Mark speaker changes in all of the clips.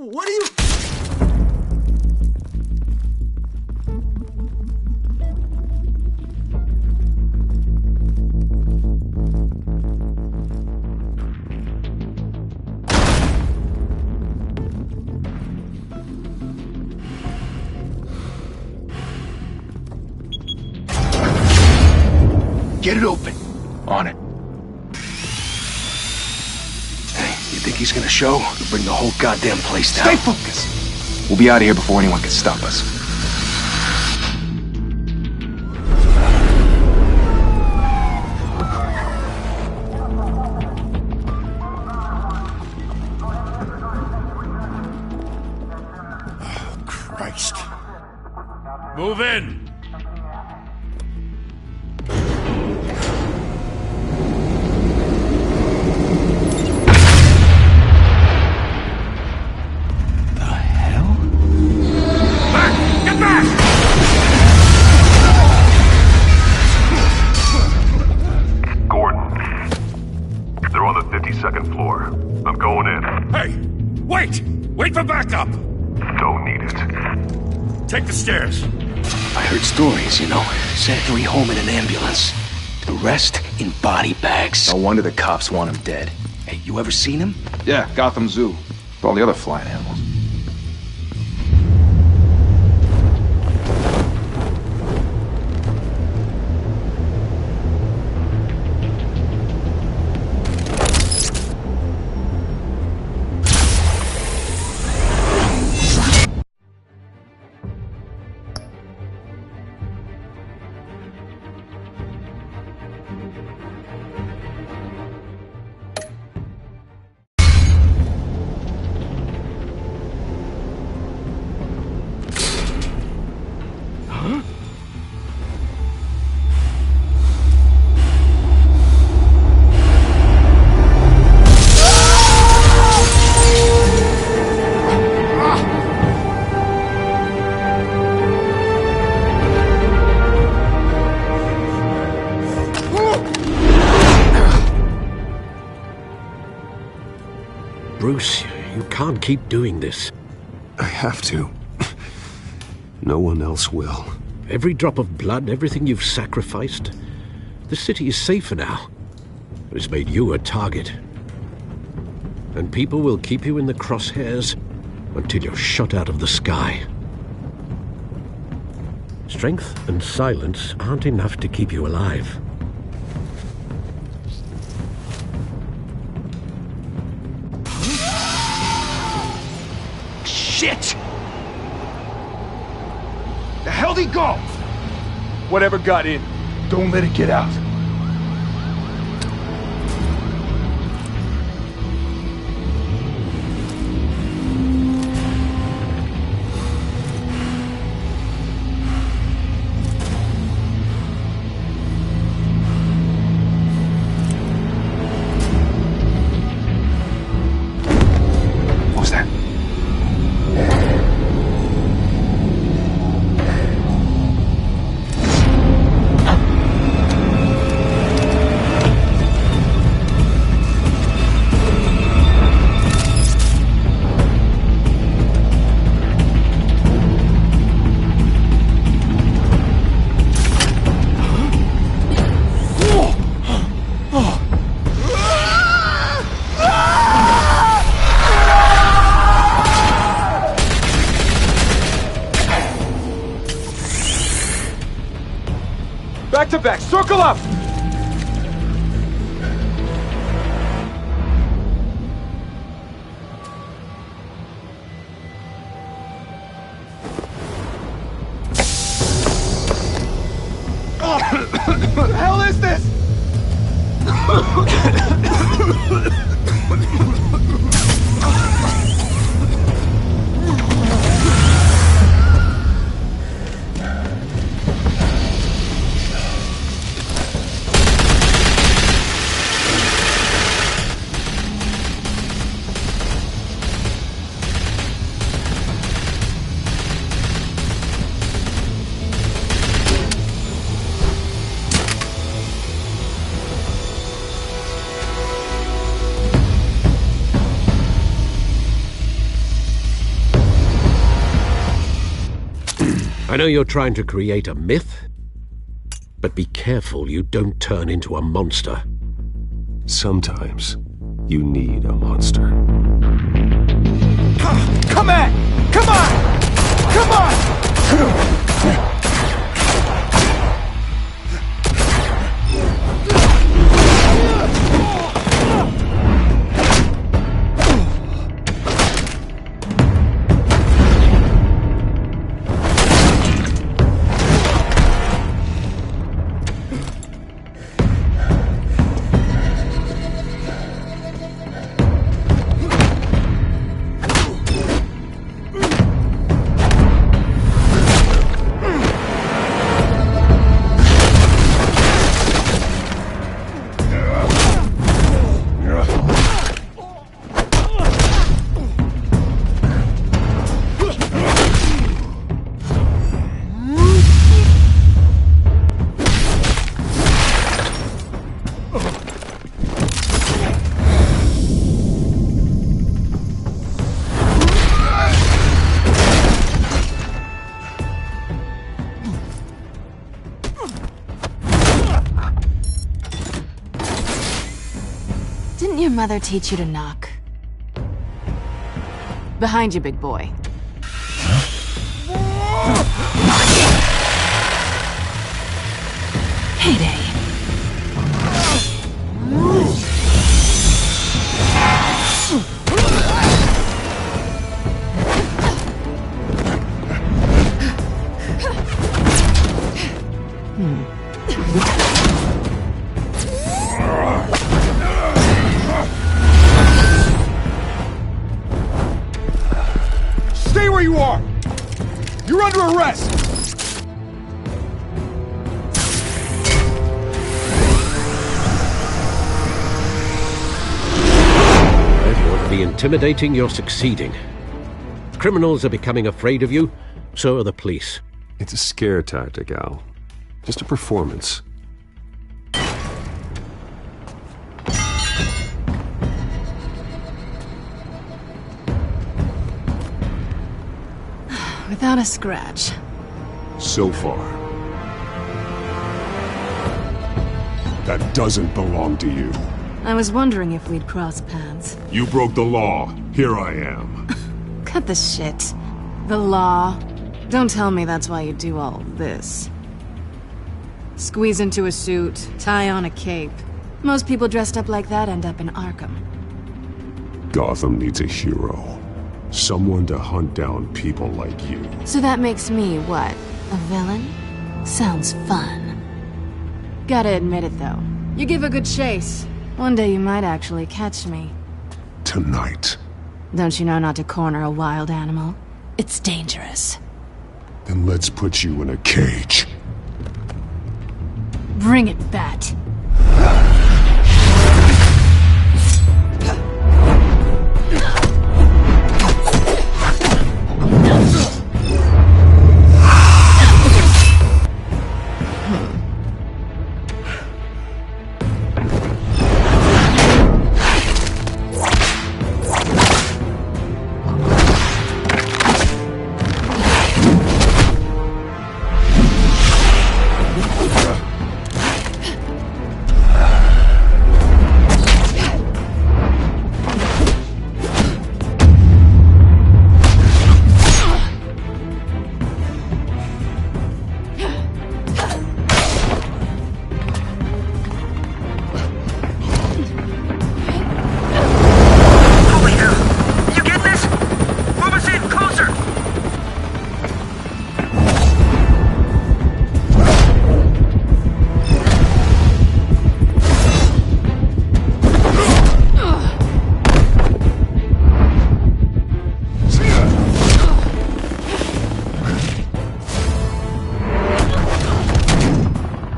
Speaker 1: What are you...
Speaker 2: Get it open.
Speaker 3: On it.
Speaker 2: Hey, you think he's gonna show? We'll bring the whole goddamn place down.
Speaker 3: Stay focused. We'll be out of here before anyone can stop us.
Speaker 1: Oh, Christ.
Speaker 4: Move in!
Speaker 5: Second floor. I'm going in.
Speaker 4: Hey! Wait! Wait for backup!
Speaker 5: Don't need it.
Speaker 4: Take the stairs.
Speaker 2: I heard stories, you know. Sent 3 home in an ambulance. The rest in body bags.
Speaker 3: No wonder the cops want him dead.
Speaker 2: Hey, you ever seen him?
Speaker 3: Yeah, Gotham Zoo. With all the other flying animals.
Speaker 6: Bruce, you can't keep doing this.
Speaker 7: I have to. No one else will.
Speaker 6: Every drop of blood, everything you've sacrificed. The city is safer now. It's made you a target. And people will keep you in the crosshairs until you're shot out of the sky. Strength and silence aren't enough to keep you alive.
Speaker 2: Shit! The hell'd he go?
Speaker 3: Whatever got in, don't let it get out. What was that? Back to back, circle up! What the hell is this?
Speaker 6: know you're trying to create a myth, but be careful you don't turn into a monster.
Speaker 7: Sometimes you need a monster.
Speaker 3: Come on! Come on! Come on!
Speaker 8: Didn't your mother teach you to knock? Behind you, big boy. Heyday.
Speaker 3: Stay where you are! You're under arrest!
Speaker 6: The intimidating, you're succeeding. Criminals are becoming afraid of you, so are the police.
Speaker 7: It's a scare tactic, Al. Just a performance.
Speaker 8: Without a scratch.
Speaker 1: So far. That doesn't belong to you.
Speaker 8: I was wondering if we'd cross paths.
Speaker 1: You broke the law. Here I am.
Speaker 8: Cut the shit. The law. Don't tell me that's why you do all this. Squeeze into a suit, tie on a cape. Most people dressed up like that end up in Arkham.
Speaker 1: Gotham needs a hero. Someone to hunt down people like you.
Speaker 8: So that makes me, what, a villain? Sounds fun. Gotta admit it, though. You give a good chase. One day you might actually catch me.
Speaker 1: Tonight.
Speaker 8: Don't you know not to corner a wild animal? It's dangerous.
Speaker 1: Then let's put you in a cage.
Speaker 8: Bring it, Bat.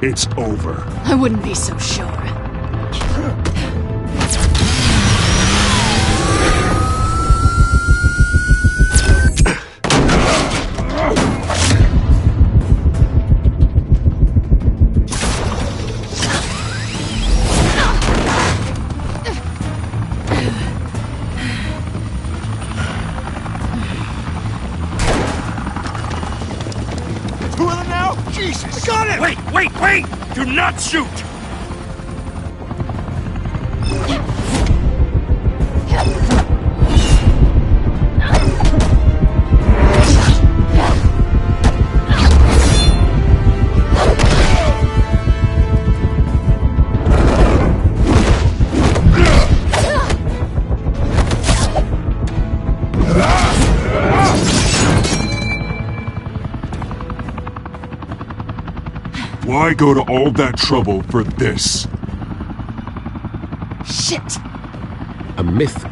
Speaker 1: It's over.
Speaker 8: I wouldn't be so sure.
Speaker 4: Wait! Do not shoot!
Speaker 1: Why go to all that trouble for this?
Speaker 8: Shit!
Speaker 6: A myth.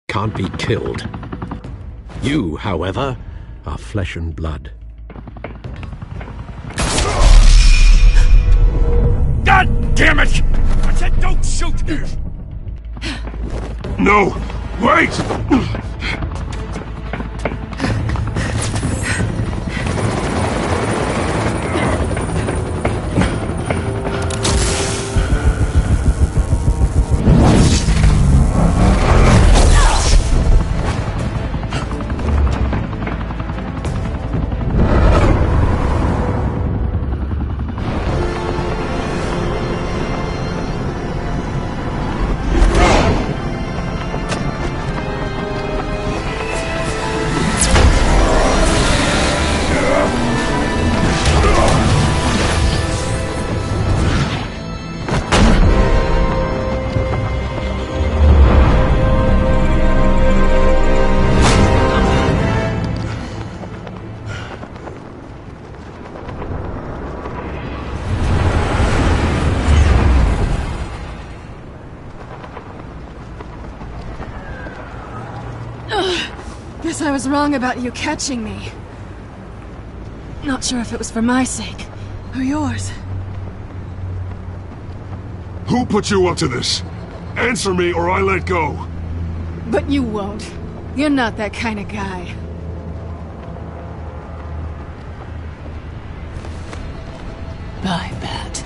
Speaker 6: Can't be killed. You, however, are flesh and blood.
Speaker 4: God damn it! I said don't shoot!
Speaker 1: No! Wait!
Speaker 8: Guess I was wrong about you catching me. Not sure if it was for my sake, or yours.
Speaker 1: Who put you up to this? Answer me or I let go.
Speaker 8: But you won't. You're not that kind of guy. Bye, Bat.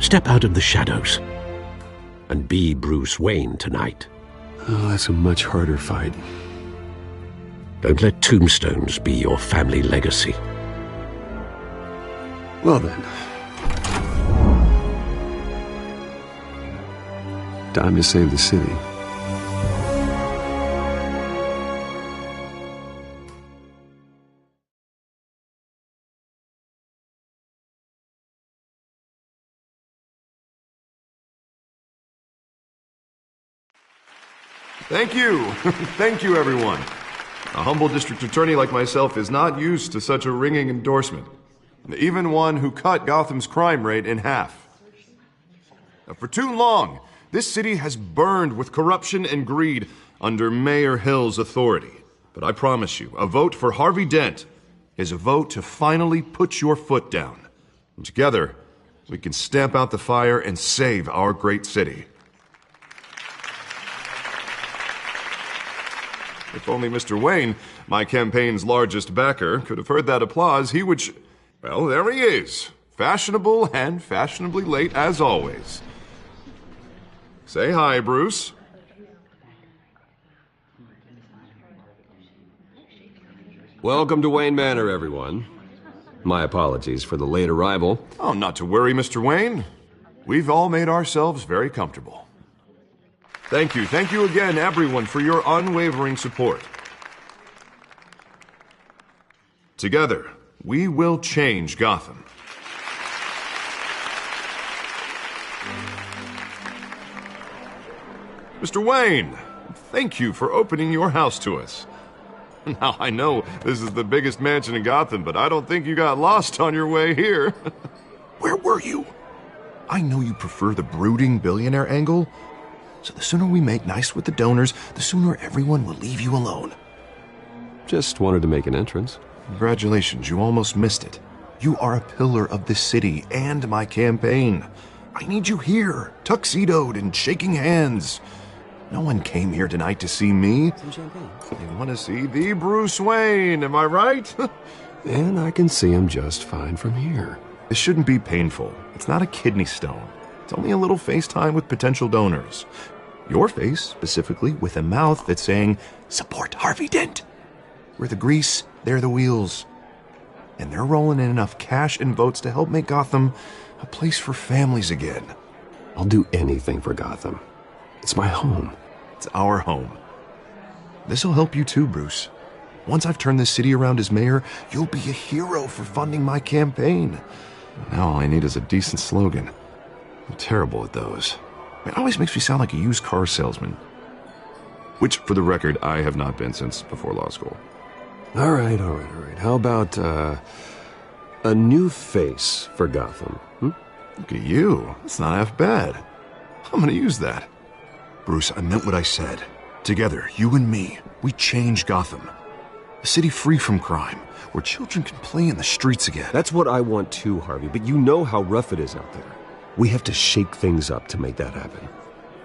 Speaker 6: Step out of the shadows and be Bruce Wayne tonight.
Speaker 7: Oh, that's a much harder fight.
Speaker 6: Don't let tombstones be your family legacy.
Speaker 7: Well then. Time to save the city.
Speaker 9: Thank you. Thank you, everyone. A humble district attorney like myself is not used to such a ringing endorsement. Even one who cut Gotham's crime rate in half. For too long, this city has burned with corruption and greed under Mayor Hill's authority. But I promise you, a vote for Harvey Dent is a vote to finally put your foot down. And together, we can stamp out the fire and save our great city. If only Mr. Wayne, my campaign's largest backer, could have heard that applause, he would well, there he is. Fashionable and fashionably late as always. Say hi, Bruce.
Speaker 7: Welcome to Wayne Manor, everyone. My apologies for the late arrival.
Speaker 9: Oh, not to worry, Mr. Wayne. We've all made ourselves very comfortable. Thank you again, everyone, for your unwavering support. Together, we will change Gotham. Mr. Wayne, thank you for opening your house to us. Now, I know this is the biggest mansion in Gotham, but I don't think you got lost on your way here. Where were you? I know you prefer the brooding billionaire angle, so the sooner we make nice with the donors, the sooner everyone will leave you alone.
Speaker 7: Just wanted to make an entrance.
Speaker 9: Congratulations, you almost missed it. You are a pillar of this city and my campaign. I need you here, tuxedoed and shaking hands. No one came here tonight to see me.
Speaker 7: Some champagne.
Speaker 9: They want to see the Bruce Wayne, am I right?
Speaker 7: And I can see him just fine from here.
Speaker 9: This shouldn't be painful. It's not a kidney stone. It's only a little FaceTime with potential donors. Your face, specifically, with a mouth that's saying, support Harvey Dent. We're the grease, they're the wheels. And they're rolling in enough cash and votes to help make Gotham a place for families again.
Speaker 7: I'll do anything for Gotham. It's my home.
Speaker 9: It's our home. This'll help you too, Bruce. Once I've turned this city around as mayor, you'll be a hero for funding my campaign. Now all I need is a decent slogan. I'm terrible at those. It always makes me sound like a used car salesman. Which, for the record, I have not been since before law school.
Speaker 7: All right. How about, a new face for Gotham?
Speaker 9: Look at you. That's not half bad. I'm gonna use that. Bruce, I meant what I said. Together, you and me, we change Gotham. A city free from crime, where children can play in the streets again.
Speaker 7: That's what I want too, Harvey, but you know how rough it is out there. We have to shake things up to make that happen.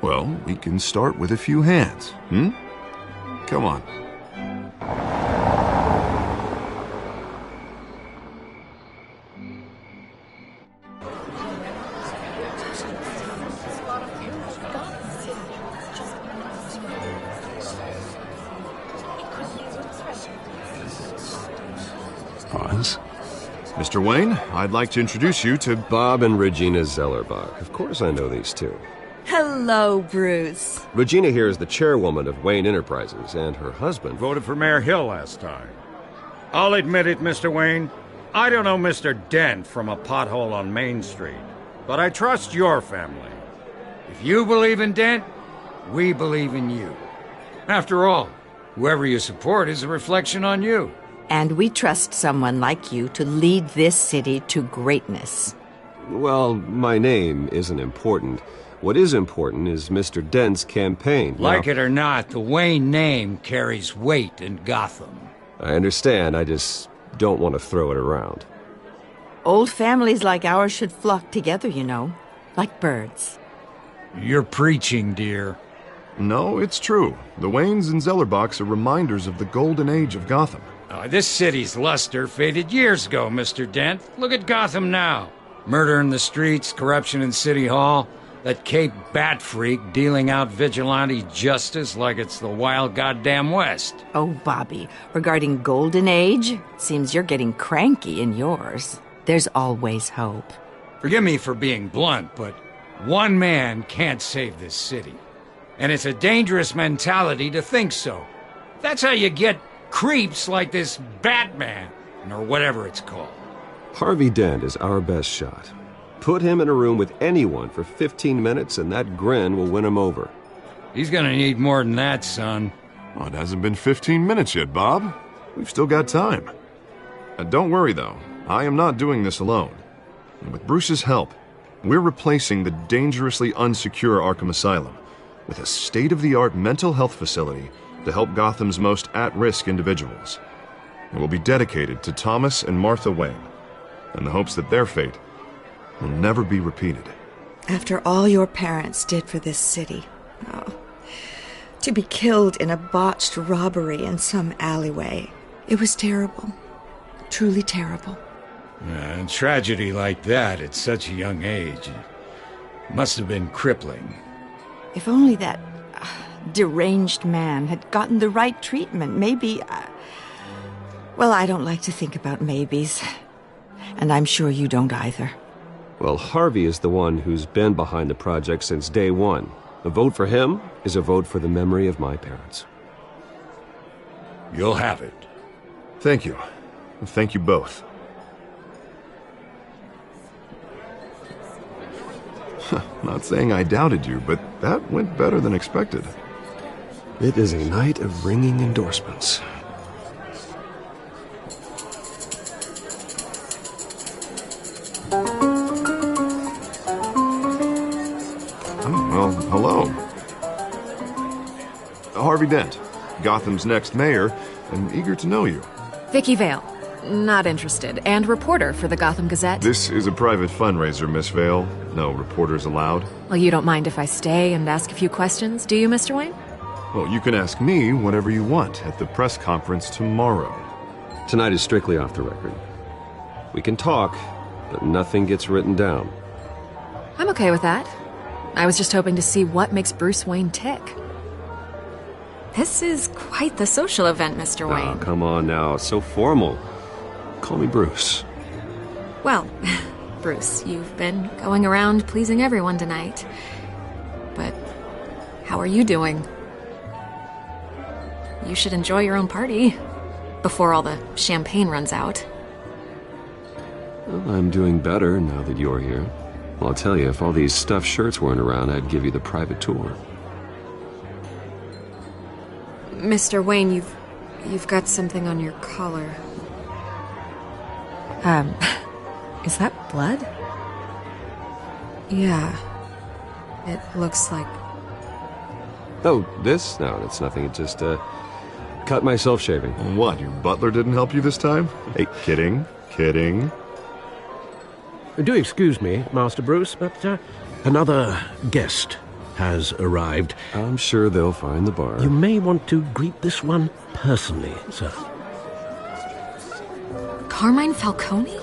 Speaker 9: Well, we can start with a few hands, Come on.
Speaker 7: Pause.
Speaker 9: Mr. Wayne, I'd like to introduce you to
Speaker 7: Bob and Regina Zellerbach. Of course I know these two.
Speaker 10: Hello, Bruce.
Speaker 7: Regina here is the chairwoman of Wayne Enterprises, and her husband
Speaker 4: Voted for Mayor Hill last time. I'll admit it, Mr. Wayne. I don't know Mr. Dent from a pothole on Main Street, but I trust your family. If you believe in Dent, we believe in you. After all, whoever you support is a reflection on you.
Speaker 10: And we trust someone like you to lead this city to greatness.
Speaker 7: Well, my name isn't important. What is important is Mr. Dent's campaign.
Speaker 4: Like it or not, the Wayne name carries weight in Gotham.
Speaker 7: I understand, I just don't want to throw it around.
Speaker 10: Old families like ours should flock together, you know, like birds.
Speaker 4: You're preaching, dear.
Speaker 9: No, it's true. The Waynes and Zellerbachs are reminders of the golden age of Gotham.
Speaker 4: This city's luster faded years ago, Mr. Dent. Look at Gotham now. Murder in the streets, corruption in City Hall, that Cape Bat freak dealing out vigilante justice like it's the wild goddamn West.
Speaker 10: Oh, Bobby, regarding Golden Age, seems you're getting cranky in yours. There's always hope.
Speaker 4: Forgive me for being blunt, but one man can't save this city. And it's a dangerous mentality to think so. That's how you get creeps like this Batman, or whatever it's called.
Speaker 7: Harvey Dent is our best shot. Put him in a room with anyone for 15 minutes and that grin will win him over.
Speaker 4: He's gonna need more than that, son.
Speaker 9: Oh, it hasn't been 15 minutes yet, Bob. We've still got time. Don't worry, though. I am not doing this alone. And with Bruce's help, we're replacing the dangerously unsecure Arkham Asylum with a state-of-the-art mental health facility to help Gotham's most at-risk individuals. It will be dedicated to Thomas and Martha Wayne, in the hopes that their fate will never be repeated.
Speaker 11: After all your parents did for this city, To be killed in a botched robbery in some alleyway. It was terrible. Truly terrible.
Speaker 4: A tragedy like that at such a young age must have been crippling.
Speaker 10: If only that deranged man had gotten the right treatment, maybe... Well, I don't like to think about maybes. And I'm sure you don't either.
Speaker 7: Well, Harvey is the one who's been behind the project since day one. A vote for him is a vote for the memory of my parents.
Speaker 4: You'll have it.
Speaker 9: Thank you. Thank you both. Not saying I doubted you, but that went better than expected.
Speaker 7: It is a night of ringing endorsements.
Speaker 9: Well, hello. Harvey Dent, Gotham's next mayor, and eager to know you.
Speaker 8: Vicky Vale. Not interested. And reporter for the Gotham Gazette.
Speaker 9: This is a private fundraiser, Miss Vale. No reporters allowed.
Speaker 8: Well, you don't mind if I stay and ask a few questions, do you, Mr. Wayne?
Speaker 9: Well, you can ask me whatever you want at the press conference tomorrow.
Speaker 7: Tonight is strictly off the record. We can talk, but nothing gets written down.
Speaker 8: I'm okay with that. I was just hoping to see what makes Bruce Wayne tick. This is quite the social event, Mr. Wayne.
Speaker 7: Oh, come on now. It's so formal. Call me Bruce.
Speaker 8: Well, Bruce, you've been going around pleasing everyone tonight. But how are you doing? You should enjoy your own party before all the champagne runs out.
Speaker 7: Well, I'm doing better now that you're here. Well, I'll tell you, if all these stuffed shirts weren't around, I'd give you the private tour.
Speaker 8: Mr. Wayne, you've got something on your collar. Is that blood? Yeah. It looks like...
Speaker 7: Oh, this? No, it's nothing. It just, cut myself shaving.
Speaker 9: What, your butler didn't help you this time? Hey, kidding.
Speaker 6: Do excuse me, Master Bruce, but another guest has arrived.
Speaker 7: I'm sure they'll find the bar.
Speaker 6: You may want to greet this one personally, sir.
Speaker 8: Carmine Falcone?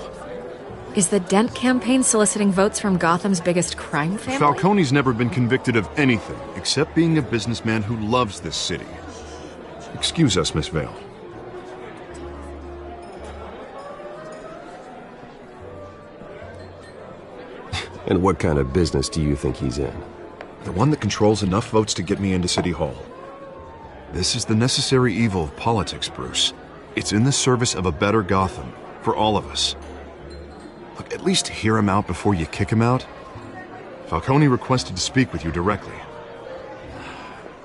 Speaker 8: Is the Dent campaign soliciting votes from Gotham's biggest crime family?
Speaker 9: Falcone's never been convicted of anything except being a businessman who loves this city. Excuse us, Miss Vale.
Speaker 7: And what kind of business do you think he's in?
Speaker 9: The one that controls enough votes to get me into City Hall. This is the necessary evil of politics, Bruce. It's in the service of a better Gotham, for all of us. Look, at least hear him out before you kick him out. Falcone requested to speak with you directly.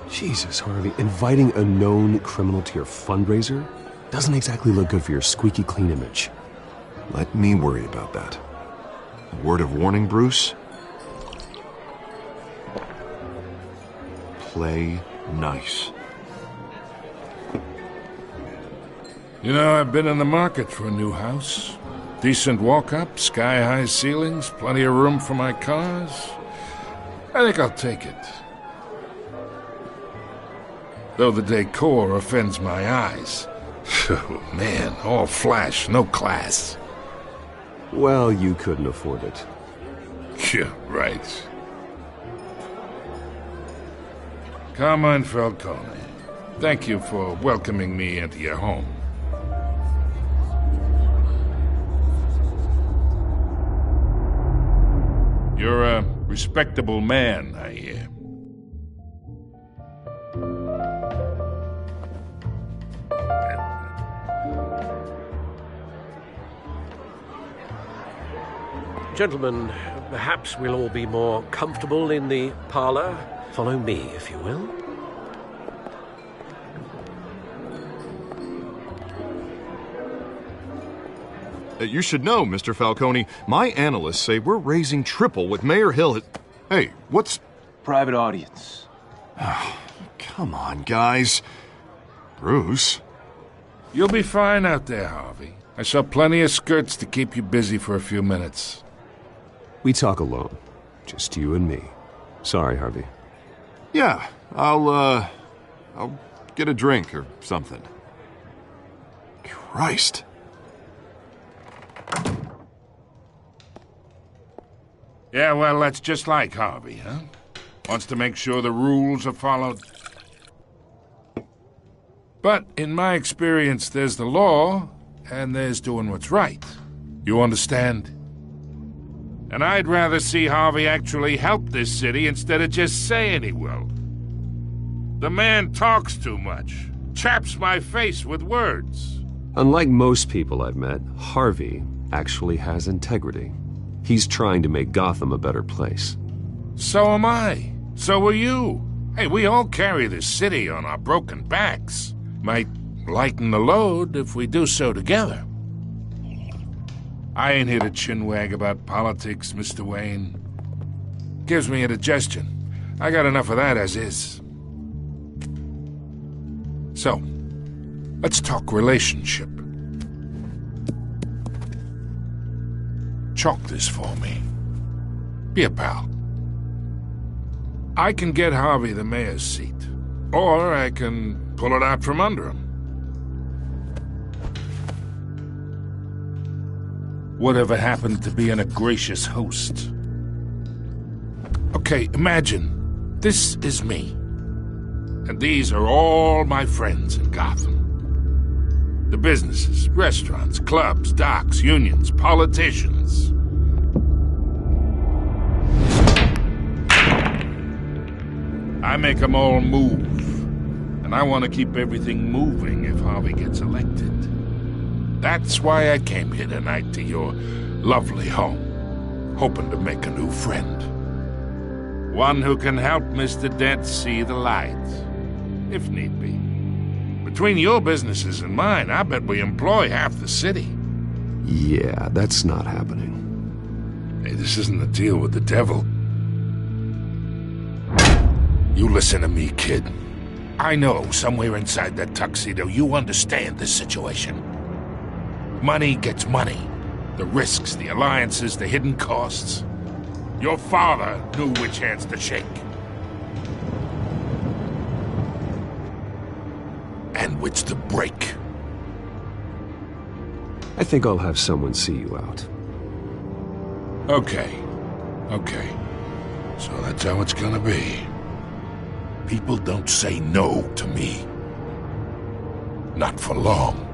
Speaker 7: Jesus, Harvey, inviting a known criminal to your fundraiser doesn't exactly look good for your squeaky clean image.
Speaker 9: Let me worry about that. A word of warning, Bruce? Play nice.
Speaker 12: You know, I've been in the market for a new house. Decent walk-up, sky-high ceilings, plenty of room for my cars. I think I'll take it. Though the decor offends my eyes. Oh, man, all flash, no class.
Speaker 7: Well, you couldn't afford it.
Speaker 12: Yeah, right. Carmine Falcone, thank you for welcoming me into your home. You're a respectable man, I hear.
Speaker 6: Gentlemen, perhaps we'll all be more comfortable in the parlor. Follow me, if you will.
Speaker 9: You should know, Mr. Falcone, my analysts say we're raising triple with Mayor Hill. Hey, what's...
Speaker 2: Private audience.
Speaker 9: Oh, come on, guys. Bruce?
Speaker 12: You'll be fine out there, Harvey. I saw plenty of skirts to keep you busy for a few minutes.
Speaker 7: We talk alone. Just you and me. Sorry, Harvey.
Speaker 9: Yeah, I'll I'll get a drink or something. Christ.
Speaker 12: Yeah, well, that's just like Harvey, huh? Wants to make sure the rules are followed. But in my experience, there's the law, and there's doing what's right. You understand? And I'd rather see Harvey actually help this city instead of just saying he will. The man talks too much, chaps my face with words.
Speaker 7: Unlike most people I've met, Harvey actually has integrity. He's trying to make Gotham a better place.
Speaker 12: So am I. So are you. Hey, we all carry this city on our broken backs. Might lighten the load if we do so together. I ain't here to chinwag about politics, Mr. Wayne. Gives me indigestion. I got enough of that as is. So, let's talk relationship. Chalk this for me. Be a pal. I can get Harvey the mayor's seat, or I can pull it out from under him. Whatever happened to being a gracious host? Okay, imagine this is me, and these are all my friends in Gotham. The businesses, restaurants, clubs, docks, unions, politicians. I make them all move. And I want to keep everything moving if Harvey gets elected. That's why I came here tonight to your lovely home, hoping to make a new friend. One who can help Mr. Dent see the light, if need be. Between your businesses and mine, I bet we employ half the city.
Speaker 7: Yeah, that's not happening.
Speaker 12: Hey, this isn't a deal with the devil. You listen to me, kid. I know somewhere inside that tuxedo you understand this situation. Money gets money. The risks, the alliances, the hidden costs. Your father knew which hands to shake. And which to break.
Speaker 7: I think I'll have someone see you out.
Speaker 12: Okay. So that's how it's gonna be. People don't say no to me. Not for long.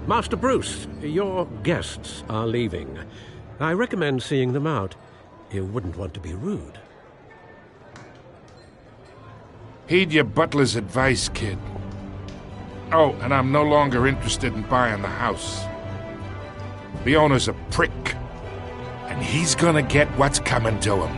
Speaker 6: Master Bruce, your guests are leaving. I recommend seeing them out. You wouldn't want to be rude.
Speaker 12: Heed your butler's advice, kid. Oh, and I'm no longer interested in buying the house. The owner's a prick. And he's gonna get what's coming to him.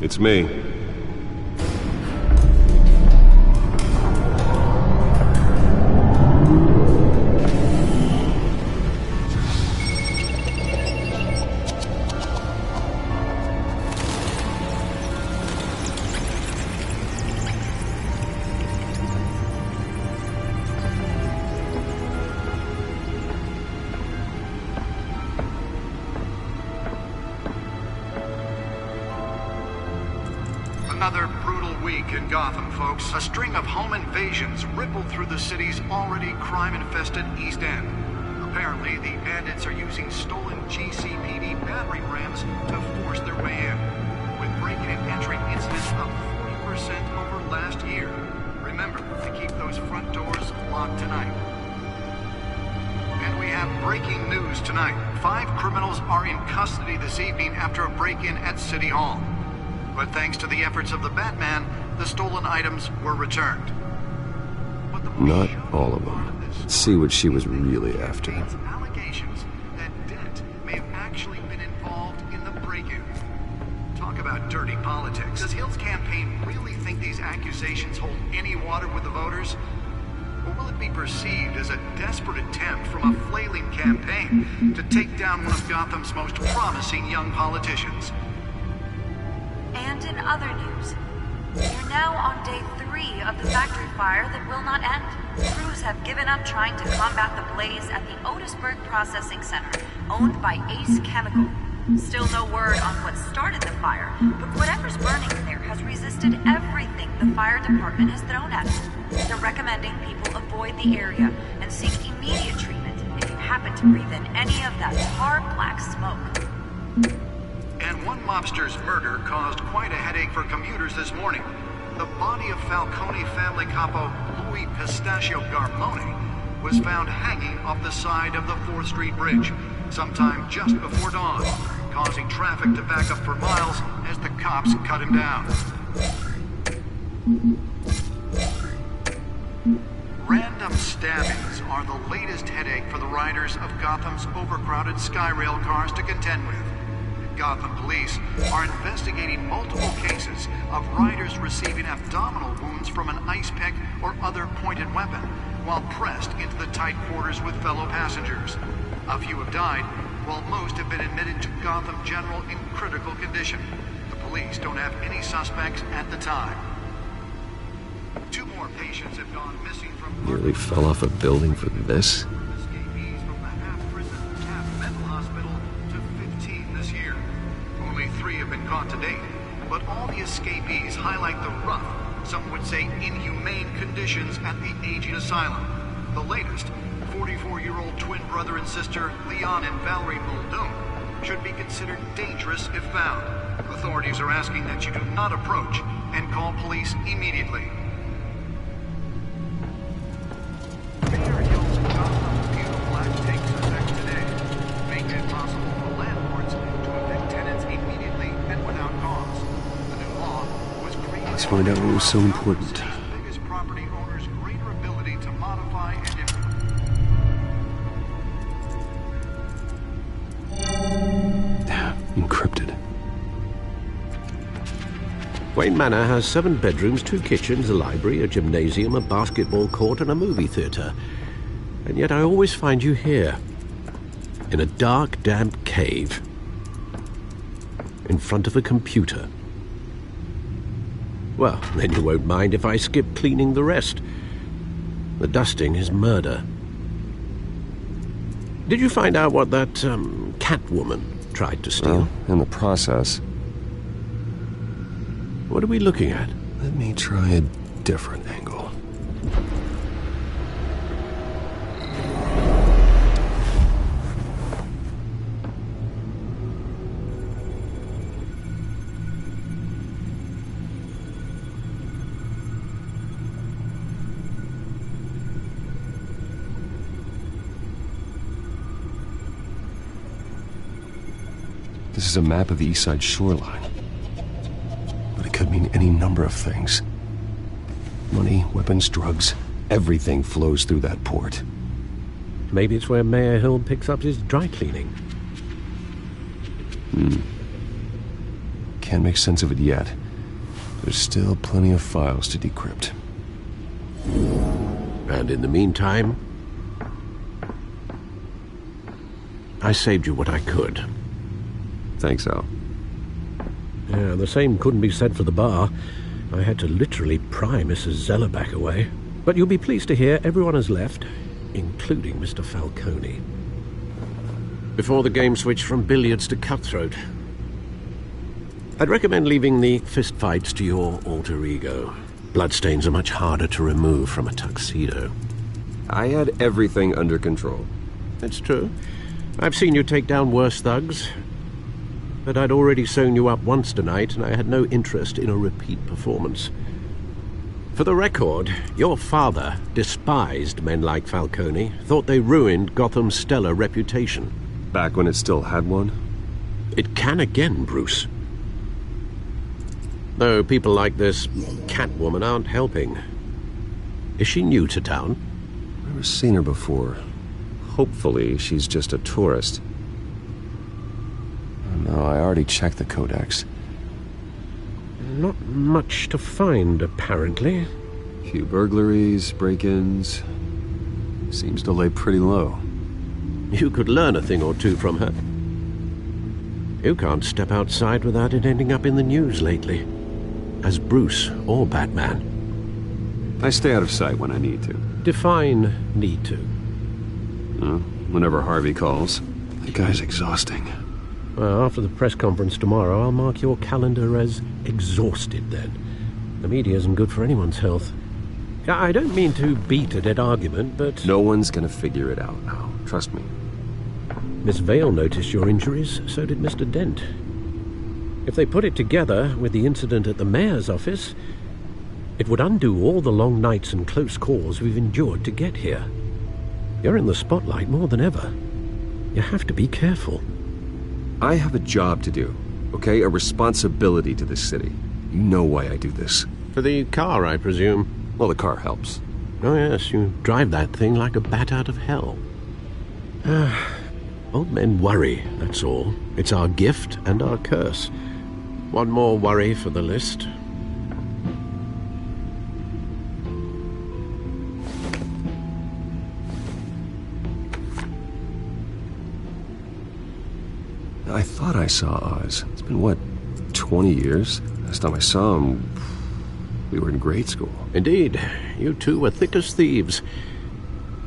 Speaker 7: It's me.
Speaker 13: Another brutal week in Gotham, folks. A string of home invasions rippled through the city's already crime-infested East End. Apparently, the bandits are using stolen GCPD battering rams to force their way in, with break-in and entry incidents up 40% over last year. Remember to keep those front doors locked tonight. And we have breaking news tonight. 5 criminals are in custody this evening after a break-in at City Hall. But thanks to the efforts of the Batman, the stolen items were returned.
Speaker 7: Not all of them. Let's see what she was really after.
Speaker 13: Allegations that Dent may have actually been involved in the break-in. Talk about dirty politics. Does Hill's campaign really think these accusations hold any water with the voters? Or will it be perceived as a desperate attempt from a flailing campaign to take down one of Gotham's most promising young politicians?
Speaker 14: And in other news, we're now on day 3 of the factory fire that will not end. Crews have given up trying to combat the blaze at the Otisburg Processing Center, owned by Ace Chemical. Still no word on what started the fire, but whatever's burning in there has resisted everything the fire department has thrown at it. They're recommending people avoid the area and seek immediate treatment if you happen to breathe in any of that tar black smoke.
Speaker 13: And one mobster's murder caused quite a headache for commuters this morning. The body of Falcone family capo Louis Pistachio Garmone was found hanging off the side of the 4th Street Bridge sometime just before dawn, causing traffic to back up for miles as the cops cut him down. Random stabbings are the latest headache for the riders of Gotham's overcrowded Skyrail cars to contend with. Gotham police are investigating multiple cases of riders receiving abdominal wounds from an ice pick or other pointed weapon while pressed into the tight quarters with fellow passengers. A few have died, while most have been admitted to Gotham General in critical condition. The police don't have any suspects at the time. 2 more patients have gone missing from...
Speaker 7: Nearly fell off a building for this?
Speaker 13: Escapees from the half-prison, half-mental hospital to 15 this year. Only 3 have been caught to date, but all the escapees highlight the rough, some would say inhumane conditions at the aging asylum. The latest, 44-year-old twin brother and sister Leon and Valerie Muldoon, should be considered dangerous if found. Authorities are asking that you do not approach and call police immediately. Mayor Hill's Gotham Beautiful Act takes effect today, making it possible for landlords to evict tenants immediately and without cause. The new law was created...
Speaker 7: Let's find out what was so important.
Speaker 13: ...biggest property owners' greater ability to modify and...
Speaker 7: Encrypted.
Speaker 6: Wayne Manor has 7 bedrooms, 2 kitchens, a library, a gymnasium, a basketball court, and a movie theatre. And yet I always find you here, in a dark, damp cave, in front of a computer. Well, then you won't mind if I skip cleaning the rest. The dusting is murder. Did you find out what that, Catwoman tried to steal?
Speaker 7: Well, in the process.
Speaker 6: What are we looking at?
Speaker 7: Let me try a different angle. This is a map of the East Side shoreline. But it could mean any number of things. Money, weapons, drugs, everything flows through that port.
Speaker 6: Maybe it's where Mayor Hill picks up his dry cleaning.
Speaker 7: Can't make sense of it yet. There's still plenty of files to decrypt.
Speaker 6: And in the meantime, I saved you what I could.
Speaker 7: Thanks, Al.
Speaker 6: Yeah, the same couldn't be said for the bar. I had to literally pry Mrs. Zellerback away. But you'll be pleased to hear everyone has left, including Mr. Falcone. Before the game switched from billiards to cutthroat. I'd recommend leaving the fistfights to your alter ego. Bloodstains are much harder to remove from a tuxedo.
Speaker 7: I had everything under control.
Speaker 6: It's true. I've seen you take down worse thugs. But I'd already sewn you up once tonight, and I had no interest in a repeat performance. For the record, your father despised men like Falcone, thought they ruined Gotham's stellar reputation.
Speaker 7: Back when it still had one?
Speaker 6: It can again, Bruce. Though people like this Catwoman aren't helping. Is she new to town?
Speaker 7: Never seen her before. Hopefully, she's just a tourist. No, I already checked the codex.
Speaker 6: Not much to find, apparently.
Speaker 7: Few burglaries, break-ins. Seems to lay pretty low.
Speaker 6: You could learn a thing or two from her. You can't step outside without it ending up in the news lately. As Bruce or Batman.
Speaker 7: I stay out of sight when I need to.
Speaker 6: Define need to.
Speaker 7: Whenever Harvey calls. The guy's exhausting.
Speaker 6: Well, after the press conference tomorrow, I'll mark your calendar as exhausted then. The media isn't good for anyone's health. I don't mean to beat a dead argument, but...
Speaker 7: No one's gonna figure it out now. Trust me.
Speaker 6: Miss Vale noticed your injuries, so did Mr. Dent. If they put it together with the incident at the mayor's office, it would undo all the long nights and close calls we've endured to get here. You're in the spotlight more than ever. You have to be careful.
Speaker 7: I have a job to do, okay? A responsibility to this city. You know why I do this.
Speaker 6: For the car, I presume?
Speaker 7: Well, the car helps.
Speaker 6: Oh yes, you drive that thing like a bat out of hell. Old men worry, that's all. It's our gift and our curse. One more worry for the list.
Speaker 7: I thought I saw Oz. It's been, what, 20 years? Last time I saw him, we were in grade school.
Speaker 6: Indeed. You two were thick as thieves.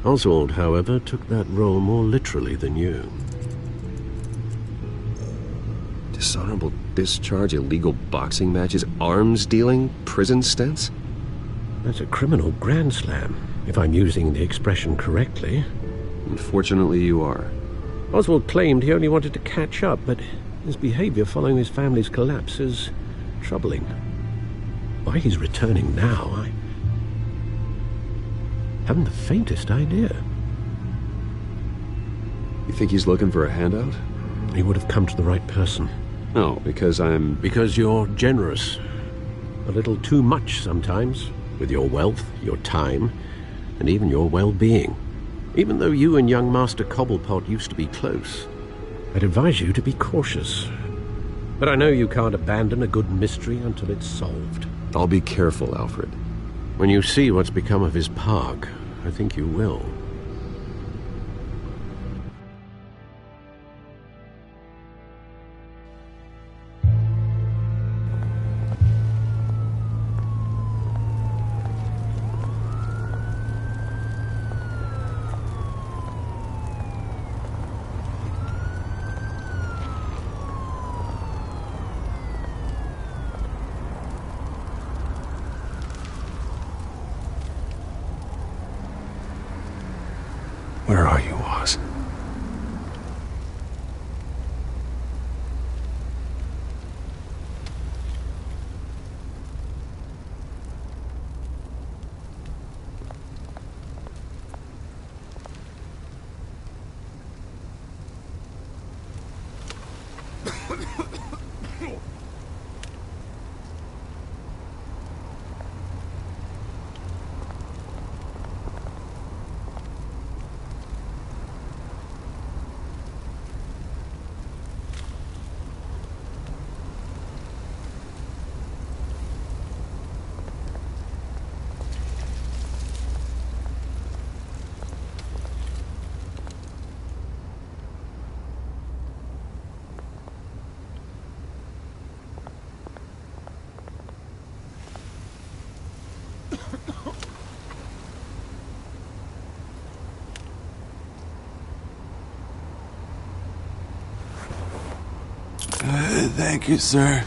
Speaker 6: Oswald, however, took that role more literally than you.
Speaker 7: Dishonorable discharge, illegal boxing matches, arms dealing, prison stints?
Speaker 6: That's a criminal grand slam, if I'm using the expression correctly.
Speaker 7: Unfortunately, you are.
Speaker 6: Oswald claimed he only wanted to catch up, but his behavior following his family's collapse is troubling. Why he's returning now, I haven't the faintest idea.
Speaker 7: You think he's looking for a handout?
Speaker 6: He would have come to the right person.
Speaker 7: No, because I'm...
Speaker 6: Because you're generous. A little too much sometimes, with your wealth, your time, and even your well-being. Even though you and young Master Cobblepot used to be close, I'd advise you to be cautious. But I know you can't abandon a good mystery until it's solved.
Speaker 7: I'll be careful, Alfred.
Speaker 6: When you see what's become of his park, I think you will.
Speaker 7: Where are you, Oz?
Speaker 15: Thank you, sir.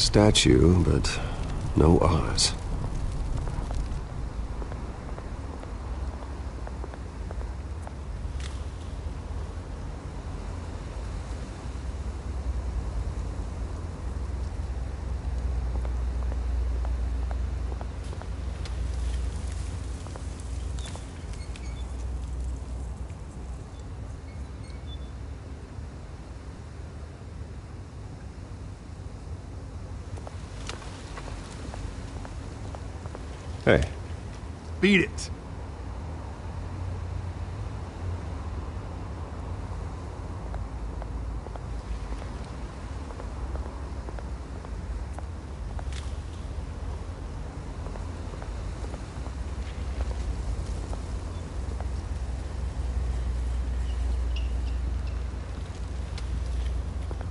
Speaker 7: statue, but no Oz. Hey.
Speaker 3: Beat it.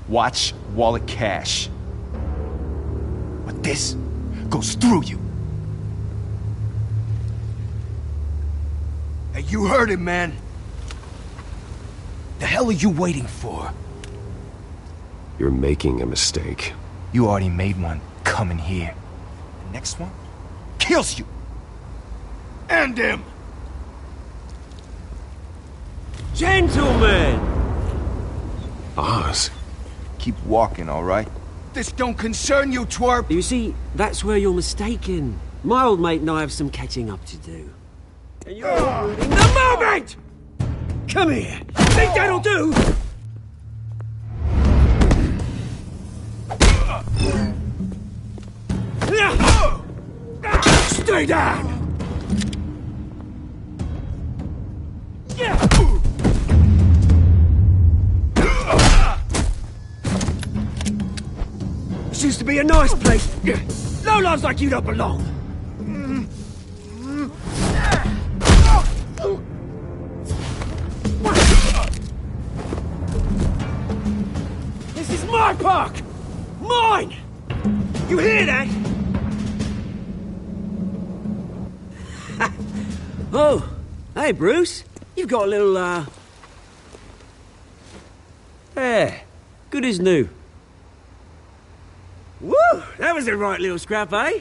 Speaker 15: Watch wallet cash. But this goes through you. Hey, you heard it, man. The hell are you waiting for?
Speaker 7: You're making a mistake.
Speaker 15: You already made one coming here. The next one kills you.
Speaker 3: End him!
Speaker 16: Gentlemen!
Speaker 7: Oz.
Speaker 15: Keep walking, all right? This don't concern you, twerp!
Speaker 16: You see, that's where you're mistaken. My old mate and I have some catching up to do. And you're ruining the moment! Come here! Think that'll do? Stay down! This used to be a nice place. Lowlifes like you don't belong. This is my park! Mine! You hear that? Oh, hey Bruce. You've got a little, Yeah, good as new. Woo! That was a right little scrap, eh?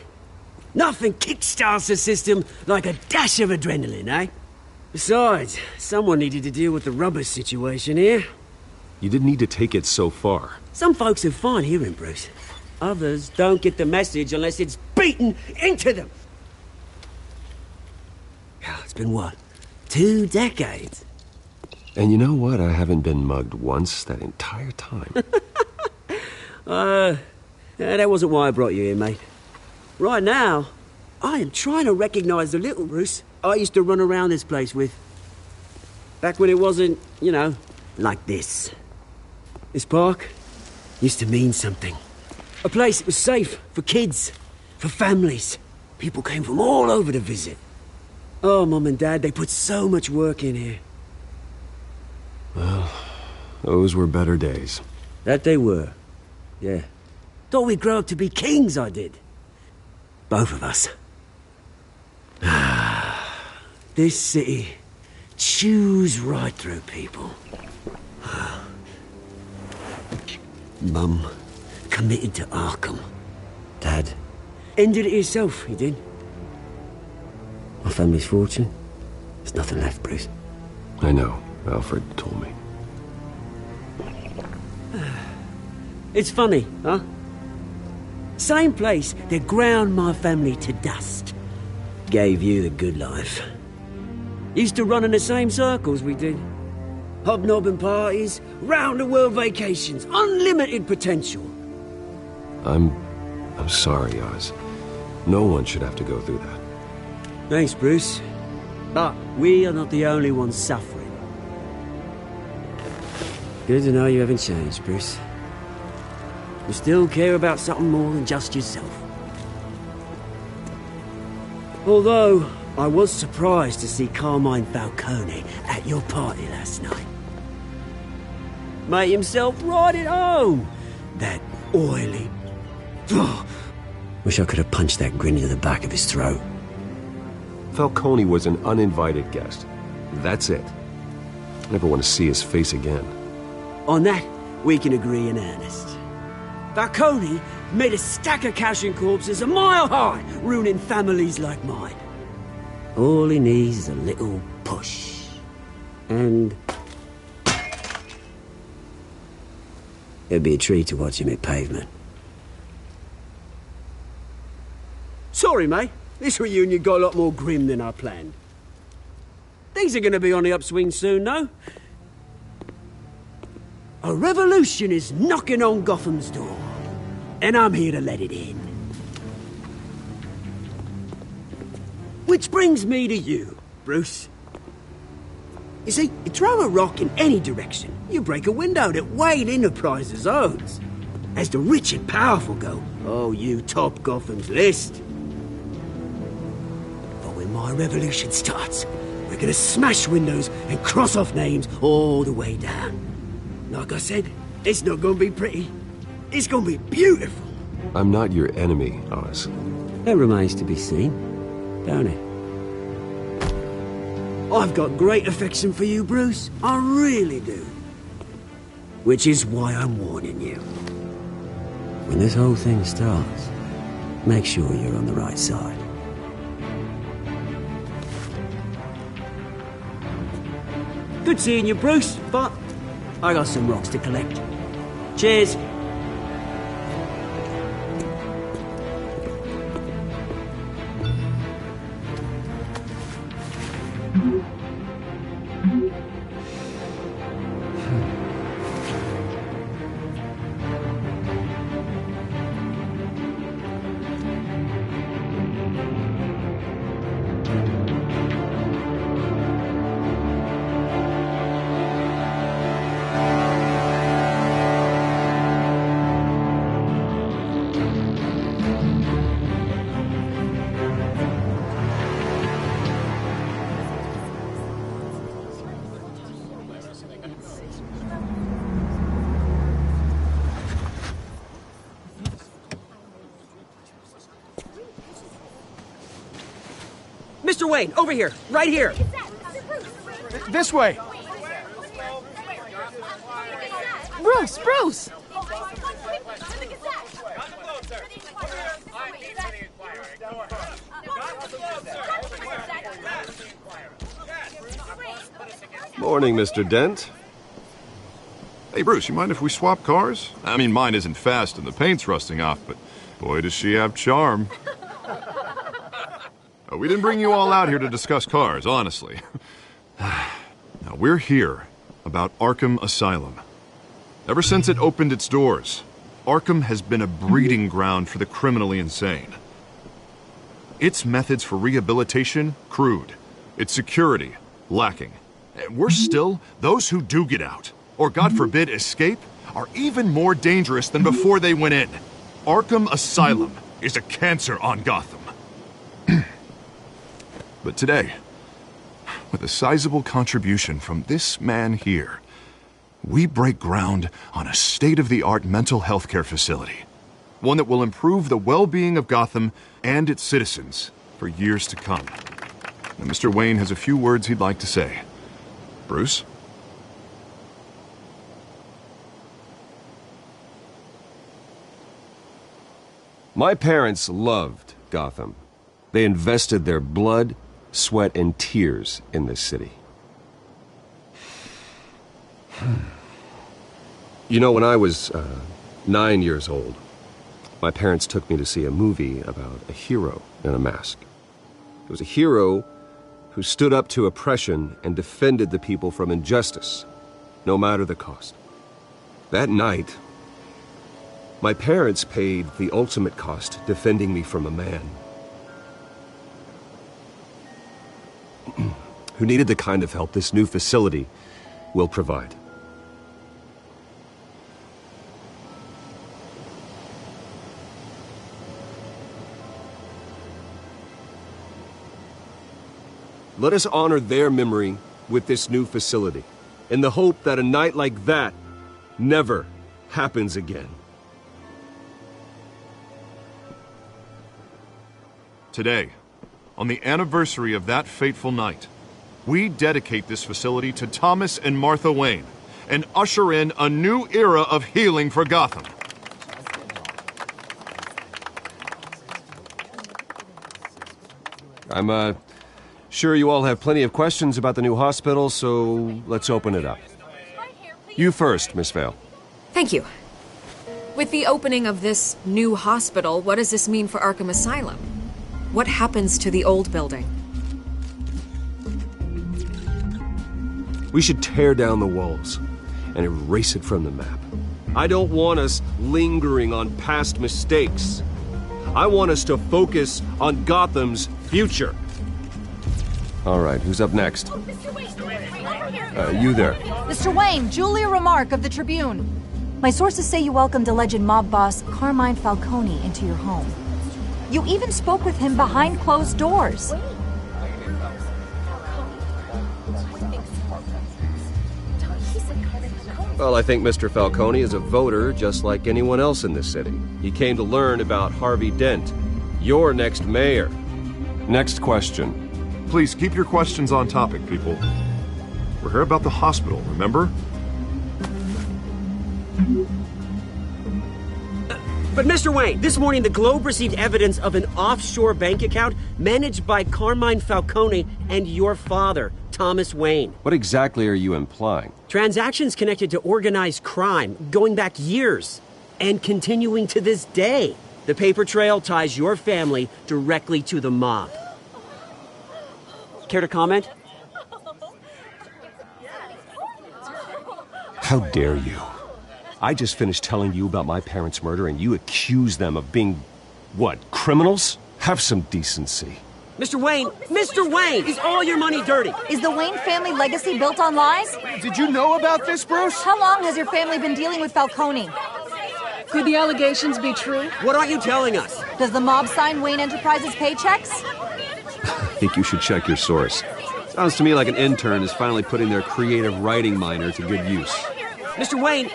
Speaker 16: Nothing kickstarts the system like a dash of adrenaline, eh? Besides, someone needed to deal with the rubber situation here.
Speaker 7: You didn't need to take it so far.
Speaker 16: Some folks have fine hearing, Bruce. Others don't get the message unless it's beaten into them. It's been, what, 2 decades?
Speaker 7: And you know what? I haven't been mugged once that entire time.
Speaker 16: That wasn't why I brought you here, mate. Right now, I am trying to recognize the little Bruce I used to run around this place with. Back when it wasn't, you know, like this. This park used to mean something. A place that was safe for kids, for families. People came from all over to visit. Oh, Mum and Dad, they put so much work in here.
Speaker 7: Well, those were better days.
Speaker 16: That they were, yeah. Thought we'd grow up to be kings, I did. Both of us. This city chews right through people. Mum committed to Arkham. Dad ended it himself, he did. My family's fortune, there's nothing left, Bruce.
Speaker 7: I know. Alfred told me.
Speaker 16: It's funny, huh? Same place that ground my family to dust. Gave you the good life. Used to run in the same circles we did. Hobnobbing parties, round-the-world vacations, unlimited potential.
Speaker 7: I'm sorry, Oz. No one should have to go through that.
Speaker 16: Thanks, Bruce. But we are not the only ones suffering. Good to know you haven't changed, Bruce. You still care about something more than just yourself. Although, I was surprised to see Carmine Falcone at your party last night. Made himself right at home. That oily... Wish I could have punched that grin into the back of his throat.
Speaker 7: Falcone was an uninvited guest. That's it. I never want to see his face again.
Speaker 16: On that, we can agree in earnest. Falcone made a stack of cash and corpses a mile high, ruining families like mine. All he needs is a little push. And... it'd be a treat to watch him hit pavement. Sorry, mate. This reunion got a lot more grim than I planned. Things are gonna be on the upswing soon, though. A revolution is knocking on Gotham's door. And I'm here to let it in. Which brings me to you, Bruce. You see, you throw a rock in any direction, you break a window that Wayne Enterprises owns. As the rich and powerful go, oh, you top Gotham's list. But when my revolution starts, we're gonna smash windows and cross off names all the way down. Like I said, it's not gonna be pretty. It's gonna be beautiful.
Speaker 7: I'm not your enemy, Oz.
Speaker 16: That remains to be seen, don't it? I've got great affection for you, Bruce. I really do. Which is why I'm warning you. When this whole thing starts, make sure you're on the right side. Good seeing you, Bruce, but I got some rocks to collect. Cheers.
Speaker 17: Mr. Wayne, over here, right here.
Speaker 3: This way.
Speaker 8: Bruce!
Speaker 7: Morning, Mr. Dent.
Speaker 9: Hey, Bruce, you mind if we swap cars? I mean, mine isn't fast and the paint's rusting off, but boy, does she have charm. We didn't bring you all out here to discuss cars, honestly. Now, we're here about Arkham Asylum. Ever since it opened its doors, Arkham has been a breeding ground for the criminally insane. Its methods for rehabilitation, crude. Its security, lacking. And worse still, those who do get out, or God forbid escape, are even more dangerous than before they went in. Arkham Asylum is a cancer on Gotham. But today, with a sizable contribution from this man here, we break ground on a state-of-the-art mental health care facility. One that will improve the well-being of Gotham and its citizens for years to come. Now, Mr. Wayne has a few words he'd like to say. Bruce?
Speaker 7: My parents loved Gotham. They invested their blood, sweat, and tears in this city. You know, when I was 9 years old, my parents took me to see a movie about a hero in a mask. It was a hero who stood up to oppression and defended the people from injustice, no matter the cost. That night, my parents paid the ultimate cost defending me from a man who needed the kind of help this new facility will provide. Let us honor their memory with this new facility, in the hope that a night like that never happens again.
Speaker 9: Today, on the anniversary of that fateful night, we dedicate this facility to Thomas and Martha Wayne and usher in a new era of healing for Gotham.
Speaker 7: I'm sure you all have plenty of questions about the new hospital, so let's open it up. You first, Miss Vale.
Speaker 17: Thank you. With the opening of this new hospital, what does this mean for Arkham Asylum? What happens to the old building?
Speaker 7: We should tear down the walls and erase it from the map. I don't want us lingering on past mistakes. I want us to focus on Gotham's future. All right, who's up next? You there.
Speaker 18: Mr. Wayne, Julia Remark of the Tribune. My sources say you welcomed alleged mob boss Carmine Falcone into your home. You even spoke with him behind closed doors.
Speaker 7: Well, I think Mr. Falcone is a voter just like anyone else in this city. He came to learn about Harvey Dent, your next mayor. Next question.
Speaker 9: Please keep your questions on topic, people. We're here about the hospital, remember?
Speaker 16: But Mr. Wayne, this morning the Globe received evidence of an offshore bank account managed by Carmine Falcone and your father, Thomas Wayne.
Speaker 7: What exactly are you implying?
Speaker 16: Transactions connected to organized crime going back years and continuing to this day. The paper trail ties your family directly to the mob. Care to comment?
Speaker 7: How dare you? I just finished telling you about my parents' murder and you accuse them of being, what, criminals? Have some decency.
Speaker 16: Mr. Wayne, is all your money dirty?
Speaker 18: Is the Wayne family legacy built on lies?
Speaker 3: Did you know about this, Bruce?
Speaker 18: How long has your family been dealing with Falcone?
Speaker 17: Could the allegations be true?
Speaker 16: What aren't you telling us?
Speaker 18: Does the mob sign Wayne Enterprises paychecks?
Speaker 7: I think you should check your source. Sounds to me like an intern is finally putting their creative writing minor to good use.
Speaker 16: Mr. Wayne!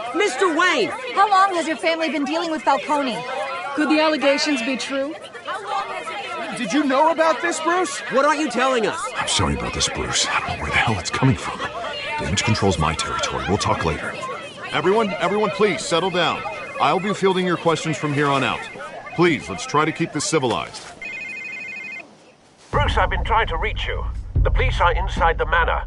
Speaker 18: How long has your family been dealing with Falcone?
Speaker 17: Could the allegations be true?
Speaker 3: Did you know about this, Bruce?
Speaker 16: What aren't you telling us?
Speaker 9: I'm sorry about this, Bruce. I don't know where the hell it's coming from. Damage control's my territory. We'll talk later. Everyone, please settle down. I'll be fielding your questions from here on out. Please, let's try to keep this civilized.
Speaker 6: Bruce, I've been trying to reach you. The police are inside the manor.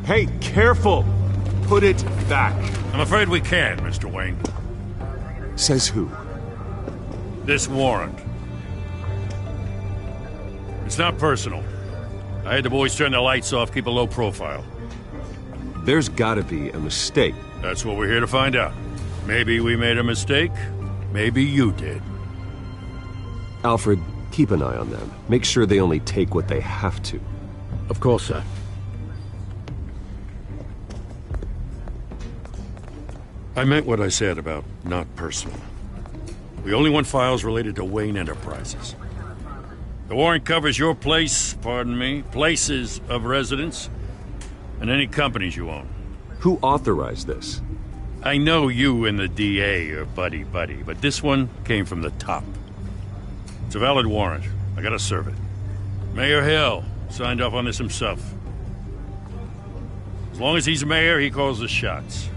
Speaker 7: Hey, careful! Put it back.
Speaker 4: I'm afraid we can't, Mr. Wayne.
Speaker 7: Says who?
Speaker 4: This warrant. It's not personal. I had the boys turn the lights off, keep a low profile.
Speaker 7: There's gotta be a mistake.
Speaker 4: That's what we're here to find out. Maybe we made a mistake. Maybe you did.
Speaker 7: Alfred, keep an eye on them. Make sure they only take what they have to.
Speaker 6: Of course, sir.
Speaker 4: I meant what I said about not personal. We only want files related to Wayne Enterprises. The warrant covers your place, places of residence, and any companies you own.
Speaker 7: Who authorized this?
Speaker 4: I know you and the DA are buddy-buddy, but this one came from the top. It's a valid warrant. I gotta serve it. Mayor Hill signed off on this himself. As long as he's mayor, he calls the shots.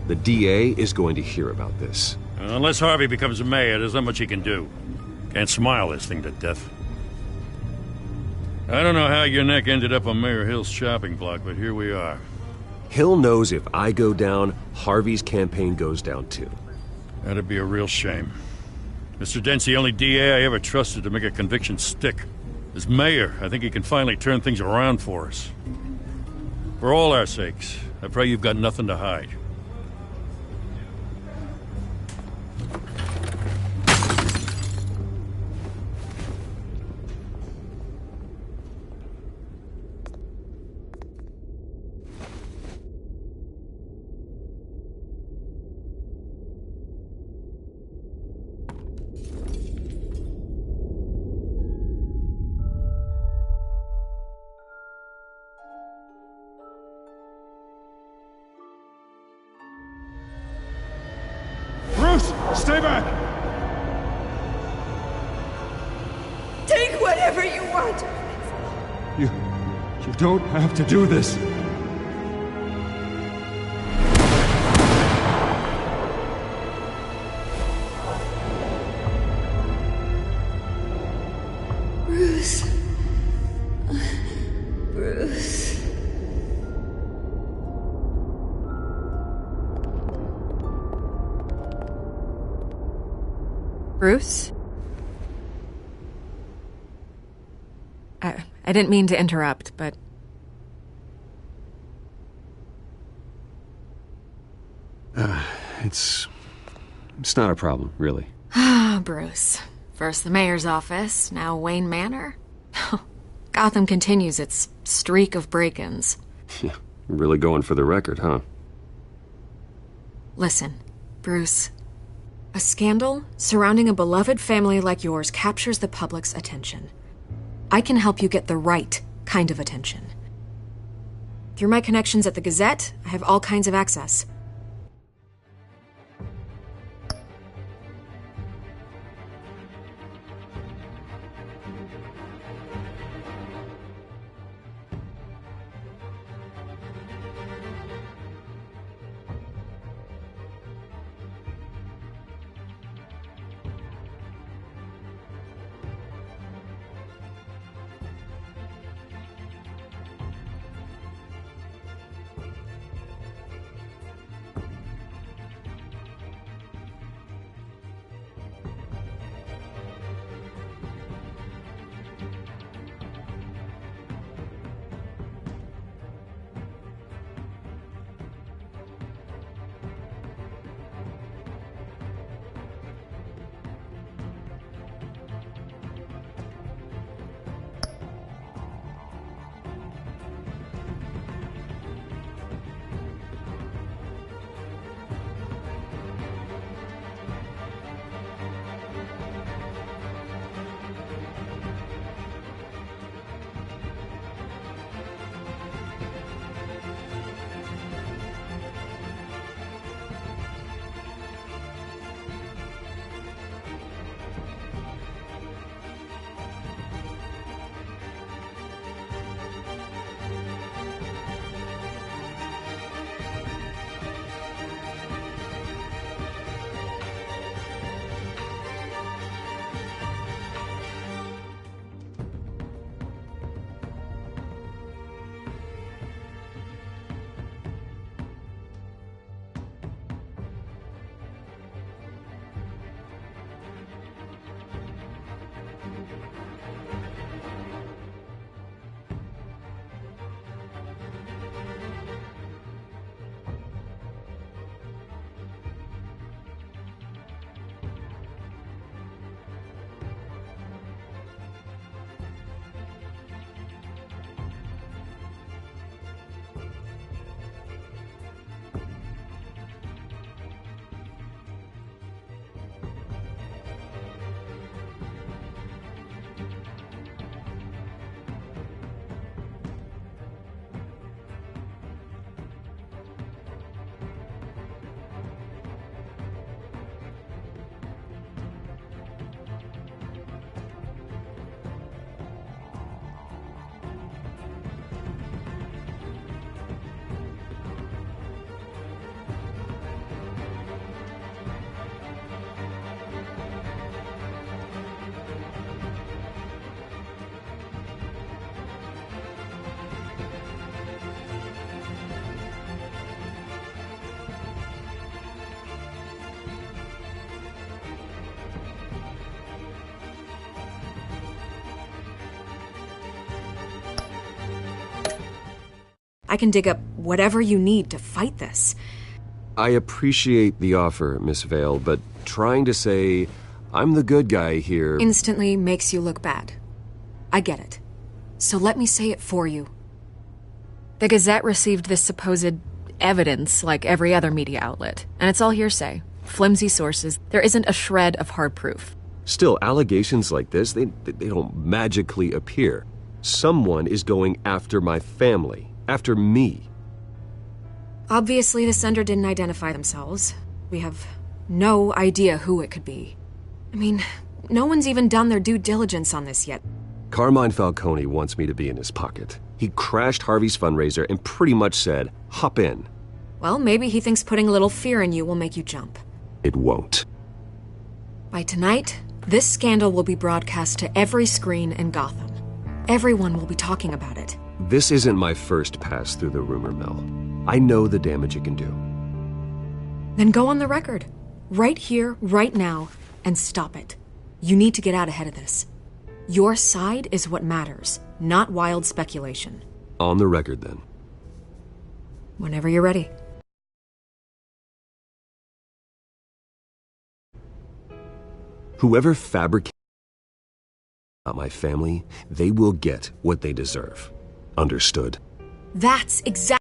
Speaker 7: The DA is going to hear about this.
Speaker 4: Unless Harvey becomes a mayor, there's not much he can do. Can't smile this thing to death. I don't know how your neck ended up on Mayor Hill's shopping block, but here we are.
Speaker 7: Hill knows if I go down, Harvey's campaign goes down too.
Speaker 4: That'd be a real shame. Mr. Dent's the only DA I ever trusted to make a conviction stick. As mayor, I think he can finally turn things around for us. For all our sakes, I pray you've got nothing to hide.
Speaker 3: Bruce, stay back!
Speaker 11: Take whatever you want!
Speaker 3: You don't have to do this.
Speaker 11: Bruce. Bruce.
Speaker 17: Bruce? I didn't mean to interrupt, but...
Speaker 7: It's not a problem, really.
Speaker 17: Ah, Bruce. First the mayor's office, now Wayne Manor. Gotham continues its streak of break-ins.
Speaker 7: Yeah, really going for the record, huh?
Speaker 17: Listen, Bruce. A scandal surrounding a beloved family like yours captures the public's attention. I can help you get the right kind of attention. Through my connections at the Gazette, I have all kinds of access. I can dig up whatever you need to fight this.
Speaker 7: I appreciate the offer, Miss Vale, but trying to say I'm the good guy here
Speaker 17: instantly makes you look bad. I get it. So let me say it for you. The Gazette received this supposed evidence like every other media outlet, and it's all hearsay. Flimsy sources. There isn't a shred of hard proof.
Speaker 7: Still, allegations like this, they don't magically appear. Someone is going after my family, after me.
Speaker 17: Obviously, the sender didn't identify themselves. We have No idea who it could be. I mean, no one's even done their due diligence on this yet.
Speaker 7: Carmine Falcone wants me to be in his pocket. He crashed Harvey's fundraiser and pretty much said, hop in.
Speaker 17: Well, maybe he thinks putting a little fear in you will make you jump.
Speaker 7: It won't.
Speaker 17: By tonight, this scandal will be broadcast to every screen in Gotham. Everyone will be talking about it.
Speaker 7: This isn't my first pass through the rumor mill. I know the damage it can do.
Speaker 17: Then go on the record. Right here, right now, and stop it. You need to get out ahead of this. Your side is what matters, not wild speculation.
Speaker 7: On the record, then.
Speaker 17: Whenever you're ready.
Speaker 7: Whoever fabricates my family, they will get what they deserve. Understood?
Speaker 17: That's exactly